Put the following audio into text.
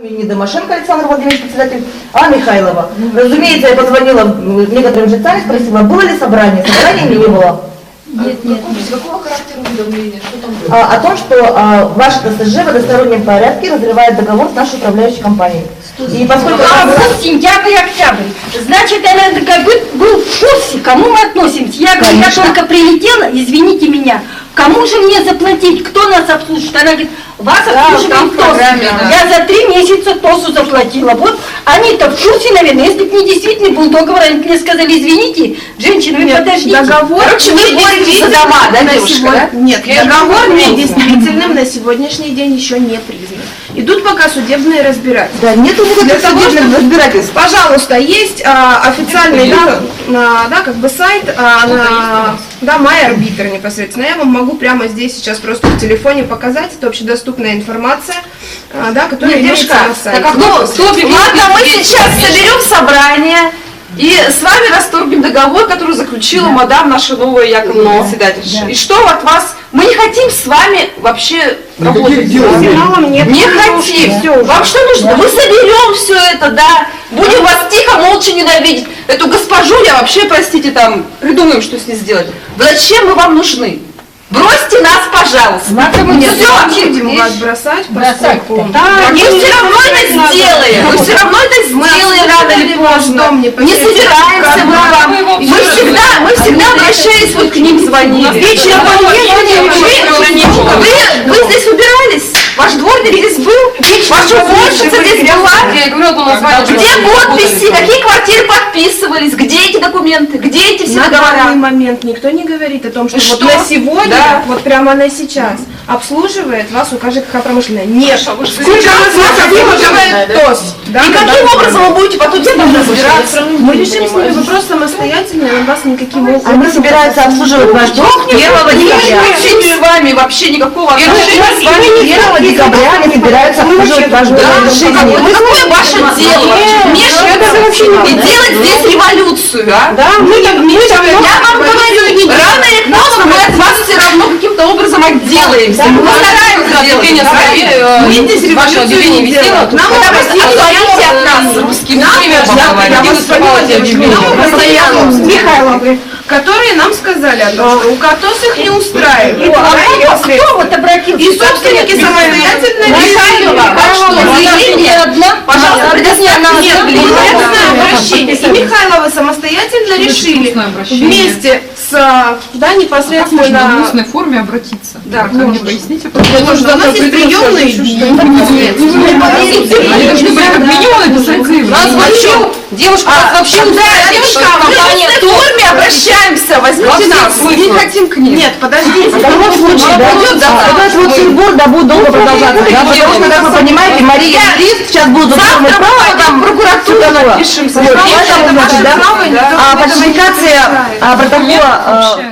Не Домашенко Александр Владимирович, председатель, а Михайлова. Разумеется, я позвонила некоторым жильцам, спросила, было ли собрание. Собрания не было. Нет. Какого характера уведомления? Что там было? О том, что ваш ТСЖ в одностороннем порядке разрывает договор с нашей управляющей компанией. И поскольку... Август, сентябрь, октябрь. Значит, она был в курсе, к кому мы относимся. Я говорю, я только прилетела, извините меня, кому же мне заплатить, кто нас обслуживает? Она говорит, вас обслуживает ТОС. Я за 3 месяца ТОСу заплатила. Вот они-то в курсе, наверное, если бы не действительно был договор, они мне сказали, извините, женщины, вы подождите. Договор. Короче, вы боретесь за дома, да, девушка, да? Нет, договор недействительным на сегодняшний день еще не признан. Идут пока судебные разбирательства. Да, нету никаких судебных разбирательств. Пожалуйста, есть официальный сайт, MyArbiter непосредственно. Я вам могу прямо здесь сейчас просто в телефоне показать. Это общедоступная информация, которая имеется на сайте. Ладно, мы сейчас соберем собрание и с вами расторгнем договор, который заключила мадам, наша новая якобы председательша. И что от вас? Мы не хотим с вами вообще работать. Не хотим. Вам что нужно? Мы соберем все это, да. Будем вас тихо, молча ненавидеть. Эту госпожу я вообще, простите, там, придумаем, что с ней сделать. Зачем мы вам нужны? Бросьте нас, пожалуйста. Мы не будем вас бросать, поскольку... Мы все равно это сделаем. Мы все равно это сделаем рано или поздно. Не собираемся мы вам. Мы всегда обращались вот к ним звонить. Вечером вы здесь убирались? Ваш дворник здесь был? Ваша уборщица здесь была? Где подписи? Какие квартиры подписывались? Где эти документы? Где эти все На данный договора? момент никто не говорит о том, что Что? вот на сегодня, Да. вот прямо на сейчас, обслуживает вас УК ЖКХ промышленная. Нет. Сколько Сейчас обслуживает ТОС. Да, И каким образом вы будете потом с ним разбираться? Мы решим с ними вопрос самостоятельно, и вас никаким образом... Они собираются обслуживать ваш дом 1 декабря. С вами вообще никакого отношения с вами. 1 декабря они собираются обслуживать ваш дом. Какое ваше дело? Вмешиваться и делать здесь революцию, а? Да, Я вам говорю, рано или поздно мы от вас все равно каким-то образом отделаемся. Мы постараемся делать. Мы здесь революцию не делаем. Нам отойдите от нас русскими. Михайловны, которые нам сказали о том, что УК ТОС их не устраивает. Кто вот обратился? И собственники самостоятельно решили. Пожалуйста, предоставьте нам Нет, обращение. И Михайловы самостоятельно решили вместе с непосредственно... Можно в устной форме обратиться. Да, вы мне поясните, у нас есть приемные дни. Они должны были как минимум написать заявление. Девушка, вообще девушка, в форме обращаемся, возьмите нас. Мы не хотим к ним. Нет, подождите. В любом случае, этот вот символ будет долго продолжаться. Потому что, как вы понимаете, Мария Лист сейчас будут уголовное право, там прокуратура напишем. Поэтому, значит, фальсификация протокола